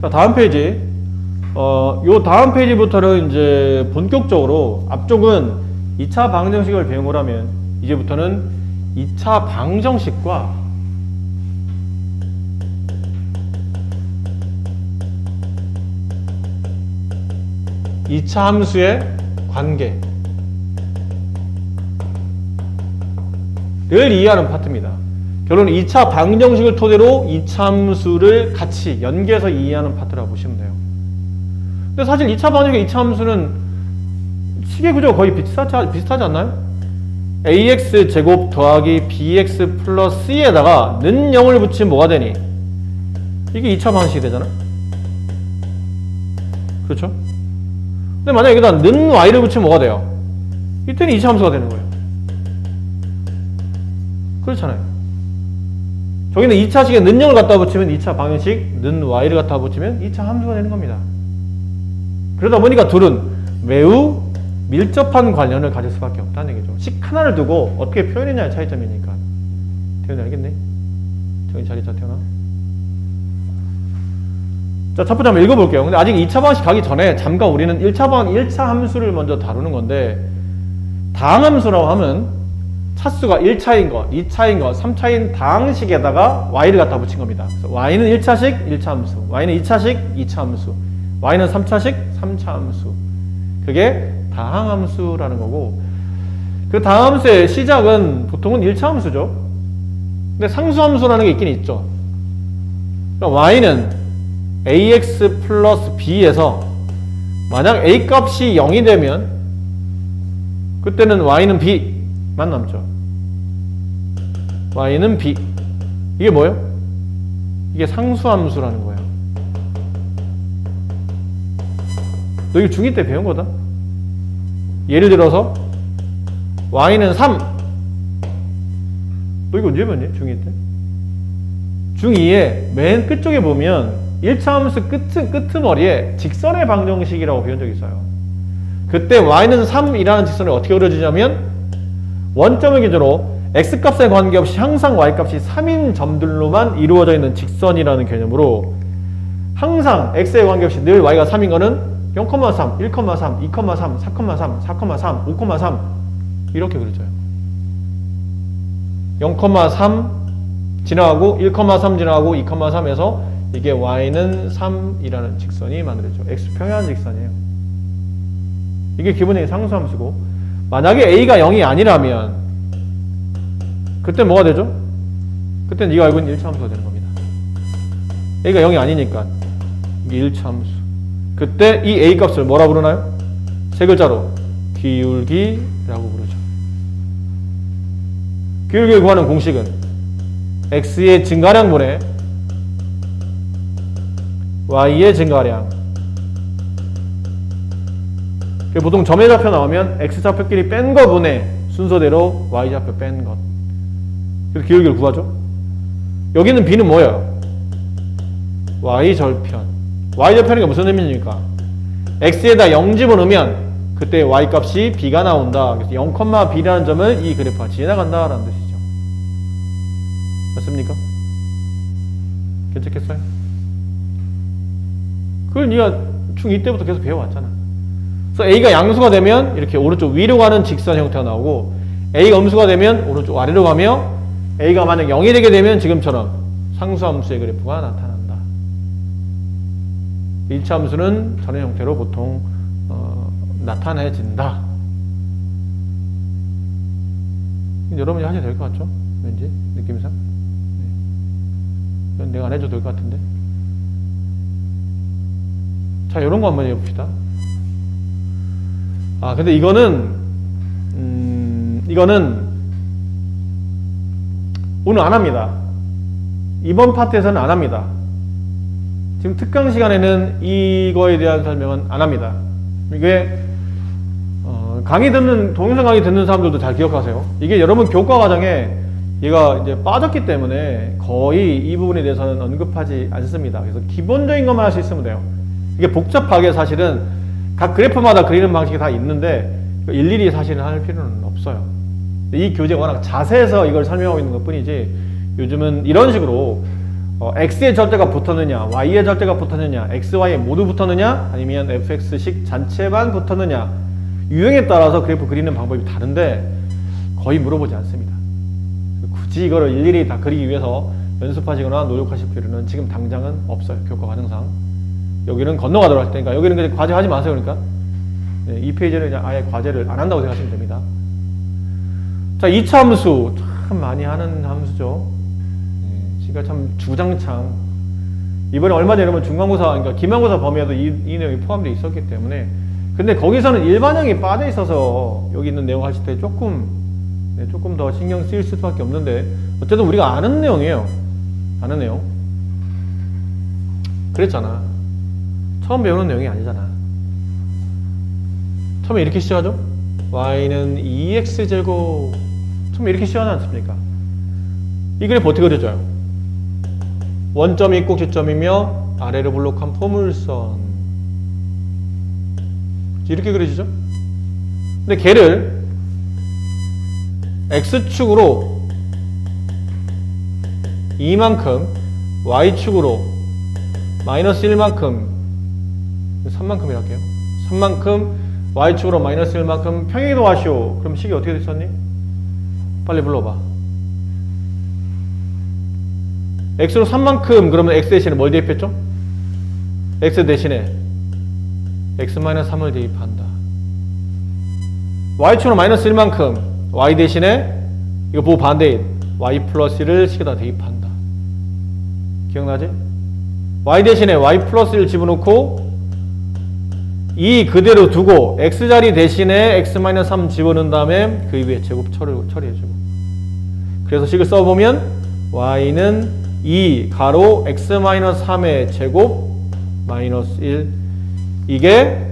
자, 다음 페이지. 요 다음 페이지부터는 이제 본격적으로 앞쪽은 2차 방정식을 배운 거라면 이제부터는 2차 방정식과 2차 함수의 관계를 이해하는 파트입니다. 결론은 2차 방정식을 토대로 2차 함수를 같이 연계해서 이해하는 파트라고 보시면 돼요. 근데 사실 2차 방정식과 2차 함수는 식의 구조가 거의 비슷하지 않나요? ax 제곱 더하기 bx 플러스 c에다가 는 0을 붙이면 뭐가 되니? 이게 2차 방정식이 되잖아? 그렇죠? 근데 만약에 여기다 는 y를 붙이면 뭐가 돼요? 이때는 2차 함수가 되는 거예요. 그렇잖아요. 저기는 2차식에 는 0을 갖다 붙이면 2차 방정식, 는 y를 갖다 붙이면 2차 함수가 되는 겁니다. 그러다 보니까 둘은 매우 밀접한 관련을 가질 수밖에 없다는 얘기죠. 식 하나를 두고 어떻게 표현했냐의 차이점이니까. 태연이 알겠네? 정신 차리자, 태연아. 자, 첫 번째 한번 읽어볼게요. 근데 아직 2차 방식 가기 전에 잠깐 우리는 1차 함수를 먼저 다루는 건데, 다항함수라고 하면 차수가 1차인 거, 2차인 거, 3차인 다항식에다가 y를 갖다 붙인 겁니다. 그래서 y는 1차식, 1차 함수, y는 2차식, 2차 함수, y는 3차식, 3차 함수. 그게 다항함수라는 거고, 그 다항함수의 시작은 보통은 1차 함수죠. 근데 상수함수라는 게 있긴 있죠. 그러니까 y는 ax 플러스 b에서 만약 a 값이 0이 되면 그때는 y는 b만 남죠. y는 b. 이게 뭐예요? 이게 상수함수라는 거예요. 너 이거 중2 때 배운 거다. 예를 들어서 y는 3. 너 이거 언제 배웠니? 중2 때? 중2에 맨 끝쪽에 보면 1차 함수 끄트머리에 직선의 방정식이라고 배운 적이 있어요. 그때 y는 3이라는 직선을 어떻게 그려주냐면 원점을 기준으로 x값에 관계없이 항상 y값이 3인 점들로만 이루어져 있는 직선이라는 개념으로 항상 x에 관계없이 늘 y가 3인 거는 0,3, 1,3, 2,3, 4,3, 4,3, 5,3 이렇게 그려져요. 0,3 지나가고 1,3 지나가고 2,3에서 이게 y는 3이라는 직선이 만들어져. x평행 직선이에요. 이게 기본적인 상수함수고, 만약에 a가 0이 아니라면 그때 뭐가 되죠? 그때 네가 알고 있는 1차 함수가 되는 겁니다. a가 0이 아니니까 이게 1차 함수. 그때 이 a 값을 뭐라 부르나요? 세 글자로 기울기라고 부르죠. 기울기를 구하는 공식은 x의 증가량분의 y의 증가량. 보통 점의 좌표 나오면 x좌표끼리 뺀 거 분의 순서대로 y좌표 뺀 것. 그래서 기울기를 구하죠. 여기는 b는 뭐예요? y절편. y절편이 무슨 의미입니까? x에다 0 집어넣으면 그때 y값이 b가 나온다. 그래서 0,b라는 점을 이 그래프가 지나간다 라는 뜻이죠. 맞습니까? 괜찮겠어요? 그걸 네가 중2 때부터 계속 배워왔잖아. 그래서 a가 양수가 되면 이렇게 오른쪽 위로 가는 직선 형태가 나오고, a가 음수가 되면 오른쪽 아래로 가며, a가 만약 0이 되게 되면 지금처럼 상수함수의 그래프가 나타난다. 1차 함수는 저런 형태로 보통 나타내진다. 여러분이 하셔도 될 것 같죠? 왠지 느낌상. 네. 내가 안 해줘도 될 것 같은데. 자, 이런 거 한번 해봅시다. 아, 근데 이거는 오늘 안 합니다. 이번 파트에서는 안 합니다. 지금 특강 시간에는 이거에 대한 설명은 안 합니다. 이게 강의 듣는, 동영상 강의 듣는 사람들도 잘 기억하세요. 이게 여러분 교과 과정에 얘가 이제 빠졌기 때문에 거의 이 부분에 대해서는 언급하지 않습니다. 그래서 기본적인 것만 할 수 있으면 돼요. 이게 복잡하게 사실은 각 그래프마다 그리는 방식이 다 있는데 일일이 사실은 할 필요는 없어요. 이 교재가 워낙 자세해서 이걸 설명하고 있는 것 뿐이지, 요즘은 이런 식으로 x의 절대가 붙었느냐, y의 절대가 붙었느냐, x, y 모두 붙었느냐, 아니면 fx식 잔체만 붙었느냐, 유형에 따라서 그래프 그리는 방법이 다른데 거의 물어보지 않습니다. 굳이 이거를 일일이 다 그리기 위해서 연습하시거나 노력하실 필요는 지금 당장은 없어요. 교과 과정상. 여기는 건너가도록 할 테니까 여기는 그냥 과제 하지 마세요. 그러니까 이 페이지는 그냥 아예 과제를 안 한다고 생각하시면 됩니다. 자, 2차 함수 참 많이 하는 함수죠. 그러니까 참 주장창. 이번에 얼마 전에 여러분 중간고사, 그러니까 기말고사 범위에도 이 내용이 포함되어 있었기 때문에, 근데 거기서는 일반형이 빠져 있어서 여기 있는 내용 하실 때 조금 더 신경 쓰일 수밖에 없는데, 어쨌든 우리가 아는 내용이에요. 아는 내용. 그랬잖아. 처음 배우는 내용이 아니잖아. 처음에 이렇게 시작하죠? y는 2x제곱. 처음에 이렇게 시작하지 않습니까? 이 그래프 어떻게 그려져요? 원점이 꼭지점이며 아래로 블록한 포물선. 이렇게 그려지죠? 근데 걔를 x축으로 2만큼, y축으로 마이너스 1만큼, 3만큼이라 할게요. 3만큼, y축으로 마이너스 1만큼 평행이동 하시오. 그럼 식이 어떻게 됐었니? 빨리 불러봐. x로 3만큼, 그러면 x 대신에 뭘 대입했죠? x 대신에 x-3을 대입한다. y축으로 마이너스 1만큼, y 대신에 이거 보고 반대인 y 플러스 1을 식에다 대입한다. 기억나지? y 대신에 y 플러스 1 집어넣고 이 그대로 두고 x자리 대신에 x-3 집어넣은 다음에 그 위에 제곱 처리해주고, 그래서 식을 써보면 y는 2 가로 x-3의 제곱 마이너스 1, 이게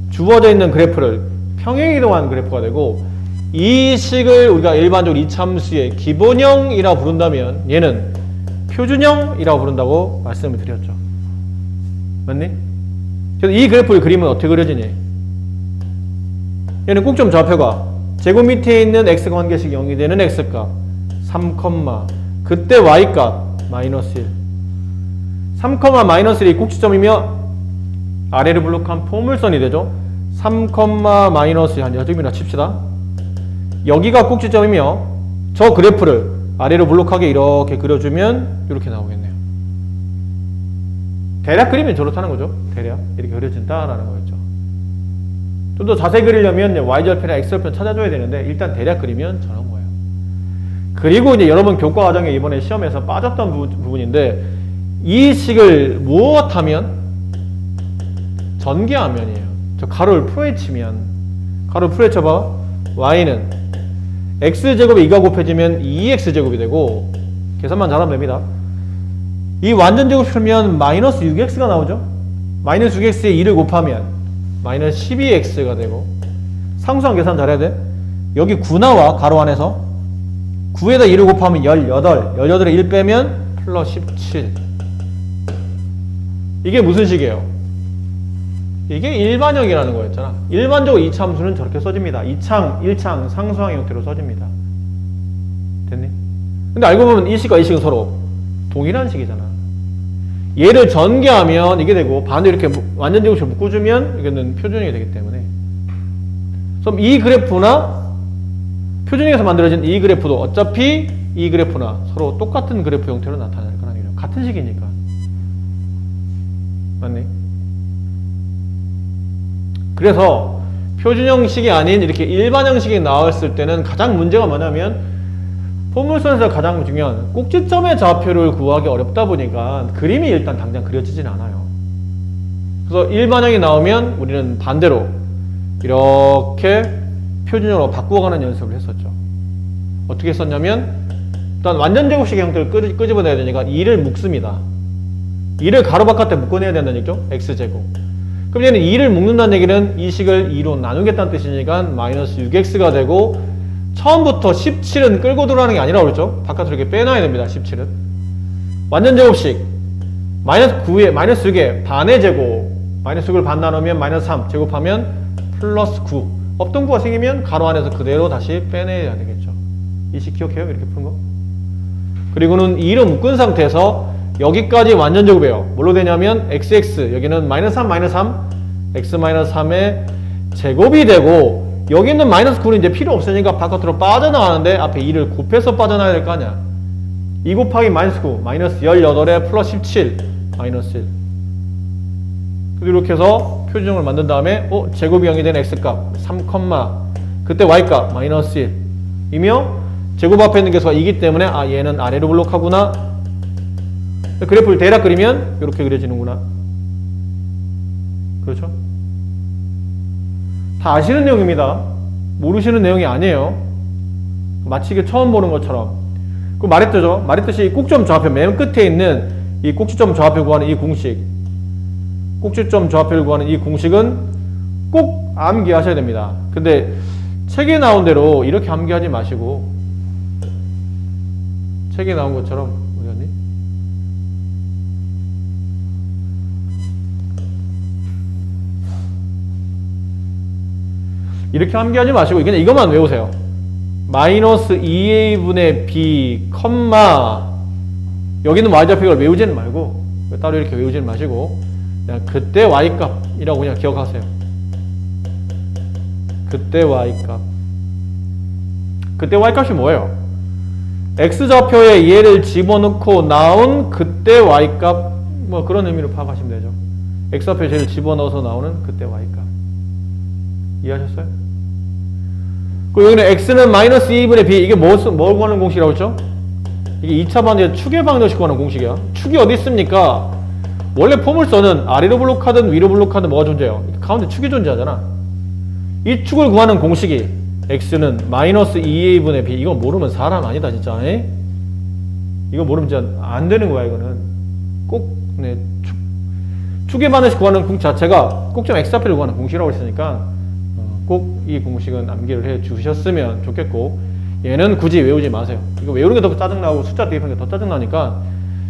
주어져 있는 그래프를 평행이동한 그래프가 되고, 이 식을 우리가 일반적으로 이참수의 기본형이라고 부른다면 얘는 표준형이라고 부른다고 말씀을 드렸죠. 맞니? 그래서 이 그래프를 그리면 어떻게 그려지니? 얘는 꼭점 좌표가 제곱 밑에 있는 x 관계식 0이 되는 x값 3, 그때 y값 마이너스 1. 3, 마이너스 1이 꼭지점이며 아래를 블록한 포물선이 되죠. 3, 마이너스 1 한 여점이나 칩시다. 여기가 꼭지점이며 저 그래프를 아래로 블록하게 이렇게 그려주면 이렇게 나오겠네요. 대략 그리면 저렇다는 거죠. 대략 이렇게 그려진다라는 거였죠. 좀 더 자세히 그리려면 y절편이나 x절편 찾아줘야 되는데 일단 대략 그리면 저런 거예요. 그리고 이제 여러분 교과 과정에 이번에 시험에서 빠졌던 부분인데, 이 식을 무엇하면? 전개하면이에요. 저 가로를 풀어헤치면, 가로를 풀어헤쳐봐. y는 x제곱에 2가 곱해지면 2x제곱이 되고, 계산만 잘하면 됩니다. 이 완전제곱 풀면 마이너스 6x가 나오죠. 마이너스 6x에 2를 곱하면 마이너스 12x가 되고, 상수항 계산 잘해야 돼. 여기 9 나와. 가로 안에서 9에다 2를 곱하면 18, 18에 1 빼면 플러스 17. 이게 무슨 식이에요? 이게 일반형이라는 거였잖아. 일반적으로 이차 함수는 저렇게 써집니다. 2창, 1창, 상수항 형태로 써집니다. 됐니? 근데 알고 보면 이 식과 이 식은 서로 동일한 식이잖아. 얘를 전개하면 이게 되고, 반대로 이렇게 완전 제곱식을 묶어주면 이거는 표준형이 되기 때문에, 그럼 이 그래프나 표준형에서 만들어진 이 그래프도 어차피 이 그래프나 서로 똑같은 그래프 형태로 나타날 거라는 얘기예요. 같은 식이니까. 맞니? 그래서 표준형식이 아닌 이렇게 일반형식이 나왔을 때는 가장 문제가 뭐냐면, 포물선에서 가장 중요한 꼭지점의 좌표를 구하기 어렵다 보니까 그림이 일단 당장 그려지진 않아요. 그래서 일반형이 나오면 우리는 반대로 이렇게 표준형으로 바꾸어가는 연습을 했었죠. 어떻게 했었냐면, 일단 완전 제곱식 형태를 끄집어내야 되니까 2를 묶습니다. 2를 가로 바깥에 묶어내야 된다는 얘기죠. x제곱. 그럼 얘는 2를 묶는다는 얘기는 이 식을 2로 나누겠다는 뜻이니까 마이너스 6x가 되고, 처음부터 17은 끌고 들어가는 게 아니라고 그랬죠. 바깥으로 이렇게 빼놔야 됩니다. 17은. 완전 제곱식 마이너스 9에 마이너스 6에 반의 제곱, 마이너스 6을 반 나누면 마이너스 3 제곱하면 플러스 9. 없던 구가 생기면 가로 안에서 그대로 다시 빼내야 되겠죠. 이 식 기억해요? 이렇게 푸는 거. 그리고는 2를 묶은 상태에서 여기까지 완전 제곱이에요. 뭘로 되냐면 xx 여기는 마이너스 3 마이너스 3 x 마이너스 3의 제곱이 되고 여기는 마이너스 9는 이제 필요 없으니까 바깥으로 빠져나가는데 앞에 2를 곱해서 빠져나가야 될 거 아니야. 2 곱하기 마이너스 9 마이너스 18에 플러스 17 마이너스 1. 그리고 이렇게 해서 표준형을 만든 다음에 제곱이 0이 되는 x값 3, 그때 y값 마이너스 1 이며 제곱 앞에 있는 개수가 2기 때문에 얘는 아래로 블록하구나. 그래프를 대략 그리면 이렇게 그려지는구나. 그렇죠? 다 아시는 내용입니다. 모르시는 내용이 아니에요. 마치 이게 처음 보는 것처럼. 그 말했듯이 꼭지점 좌표 맨 끝에 있는 이 꼭지점 좌표 구하는 이 공식, 꼭지점 좌표를 구하는 이 공식은 꼭 암기하셔야 됩니다. 근데 책에 나온 대로 이렇게 암기하지 마시고 책에 나온 것처럼 어디 갔니? 이렇게 암기하지 마시고 그냥 이것만 외우세요. 마이너스 2a분의 b, 여기는 y좌표를 외우지는 말고 따로 이렇게 외우지는 마시고 그냥 그때 y값이라고 그냥 기억하세요. 그때 y값. 그때 y값이 뭐예요? x좌표에 얘를 집어넣고 나온 그때 y값 뭐 그런 의미로 파악하시면 되죠. x좌표에 얘를 집어넣어서 나오는 그때 y값. 이해하셨어요? 그리고 여기는 x는 마이너스 2분의 b 이게 뭘 구하는 공식이라고 했죠? 이게 2차 방정식 축의 방정식 구하는 공식이야. 축이 어디 있습니까? 원래 포물선은 아래로 블록하든 위로 블록하든 뭐가 존재해요? 가운데 축이 존재하잖아. 이 축을 구하는 공식이 x는 마이너스 2a분의 b 이거 모르면 사람 아니다 진짜. 이거 모르면 진짜 안 되는 거야. 이거는 꼭 축의 방정식 구하는 공식 자체가 꼭점 x좌표를 구하는 공식이라고 했으니까 꼭 이 공식은 암기를 해 주셨으면 좋겠고 얘는 굳이 외우지 마세요. 이거 외우는 게 더 짜증나고 숫자 대입하는 게 더 짜증나니까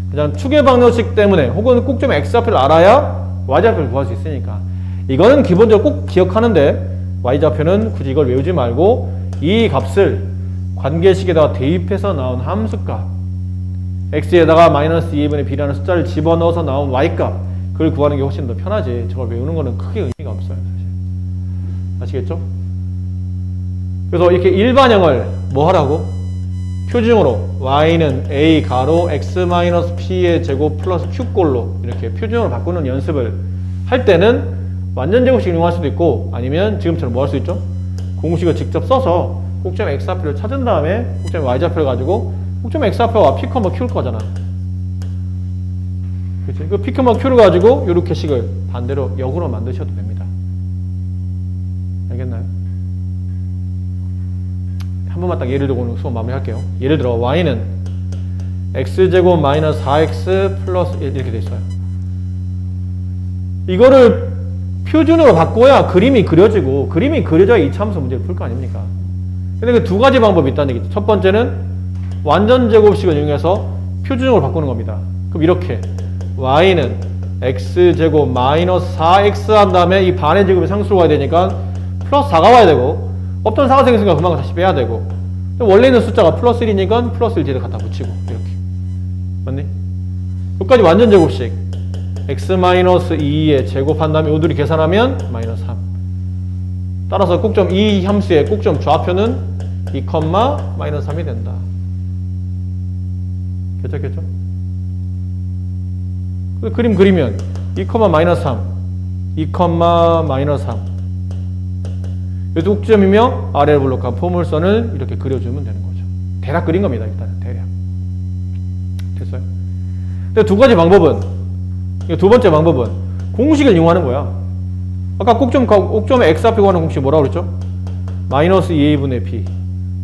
그냥 축의 방정식 때문에 혹은 꼭점 x좌표를 알아야 y좌표를 구할 수 있으니까 이거는 기본적으로 꼭 기억하는데 y좌표는 굳이 이걸 외우지 말고 이 값을 관계식에다가 대입해서 나온 함수값 x에다가 마이너스 2분의 b라는 숫자를 집어넣어서 나온 y값 그걸 구하는 게 훨씬 더 편하지 저걸 외우는 거는 크게 의미가 없어요. 사실. 아시겠죠? 그래서 이렇게 일반형을 뭐 하라고? 표준형으로 y는 a 가로 x-p의 제곱 플러스 q꼴로 이렇게 표준형으로 바꾸는 연습을 할 때는 완전 제곱식 이용할 수도 있고 아니면 지금처럼 뭐 할 수 있죠? 공식을 직접 써서 꼭점 x좌표를 찾은 다음에 꼭점 y좌표를 가지고 꼭점 x좌표와 p, q일 거잖아. 그치? 그 p, q를 가지고 이렇게 식을 반대로 역으로 만드셔도 됩니다. 알겠나요? 한 번만 딱 예를 들고 오늘 수업 마무리할게요. 예를 들어 y는 x제곱 마이너스 4x 플러스 1 이렇게 돼 있어요. 이거를 표준으로 바꿔야 그림이 그려지고 그림이 그려져야 이차함수 문제를 풀 거 아닙니까? 근데 그 두 가지 방법이 있다는 얘기죠. 첫 번째는 완전 제곱식을 이용해서 표준형으로 바꾸는 겁니다. 그럼 이렇게 y는 x제곱 마이너스 4x 한 다음에 이 반의 제곱이 상수로 가야 되니까 플러스 4가 와야 되고 없던 4가 생겼으니까 그만큼 다시 빼야 되고 원래 있는 숫자가 플러스 1이니까 플러스 1 뒤에 갖다 붙이고 이렇게 맞니? 여기까지 완전 제곱식 x-2에 제곱한 다음에 요들이 계산하면 마이너스 3 따라서 꼭점 이 함수의 꼭점 좌표는 2, 마이너스 3이 된다. 괜찮겠죠? 그림 그리면 2, 마이너스 3 2, 마이너스 3 여기 꼭지점이며 아래를 블록한 포물선을 이렇게 그려주면 되는 거죠. 대략 그린 겁니다. 일단은 대략. 됐어요? 근데 두 가지 방법은 두 번째 방법은 공식을 이용하는 거야. 아까 꼭점에 x좌표 구하는 공식 뭐라고 그랬죠? 마이너스 2a분의 b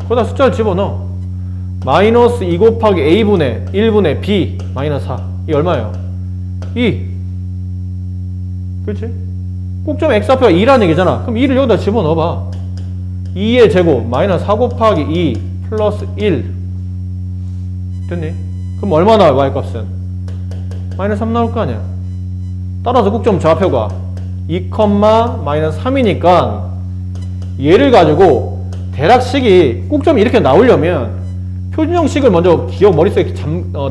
거기다 숫자를 집어넣어. 마이너스 2 곱하기 a분의 1분의 b 마이너스 4 이게 얼마예요? 2 그렇지? 꼭점 x좌표가 2라는 얘기잖아. 그럼 2를 여기다 집어넣어봐. 2의 제곱 마이너스 4 곱하기 2 플러스 1 됐니? 그럼 얼마 나와요? y값은? 마이너스 3 나올 거 아니야. 따라서 꼭점 좌표가 2, 마이너스 3이니까 얘를 가지고 대략식이 꼭점이 이렇게 나오려면 표준형식을 먼저 기억 머릿속에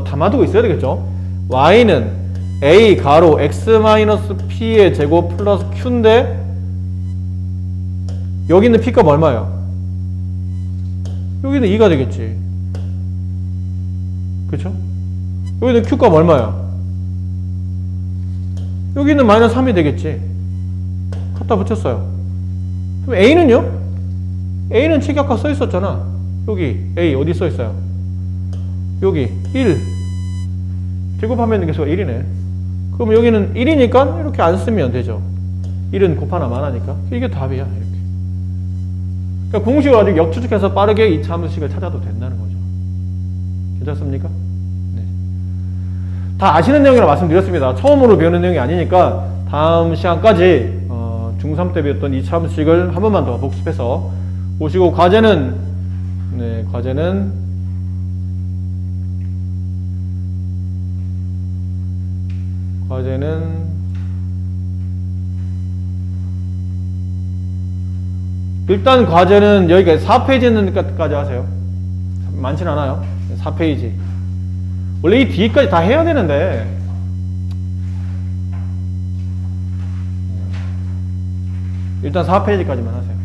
담아두고 있어야 되겠죠? y는 a 가로 x-p의 제곱 플러스 q인데 여기 있는 p값 얼마예요? 여기는 2가 되겠지. 그쵸? 여기는 q값 얼마야? 여기는 마이너스 3이 되겠지. 갖다 붙였어요. 그럼 a는요? a는 책이 써 있었잖아. 여기 a 어디 써 있어요? 여기 1 제곱하면 개수가 1이네. 그럼 여기는 1이니까 이렇게 안 쓰면 되죠. 1은 곱하나만 하니까. 이게 답이야. 이렇게. 그러니까 공식을 아직 역추적해서 빠르게 2차 함수식을 찾아도 된다는 거죠. 괜찮습니까? 네. 다 아시는 내용이라 말씀드렸습니다. 처음으로 배우는 내용이 아니니까 다음 시간까지 중3 때 배웠던 2차 함수식을 한 번만 더 복습해서 보시고 과제는 일단 과제는 여기까지 4페이지까지 하세요. 많진 않아요. 4페이지. 원래 이 뒤까지 다 해야 되는데 일단 4페이지까지만 하세요.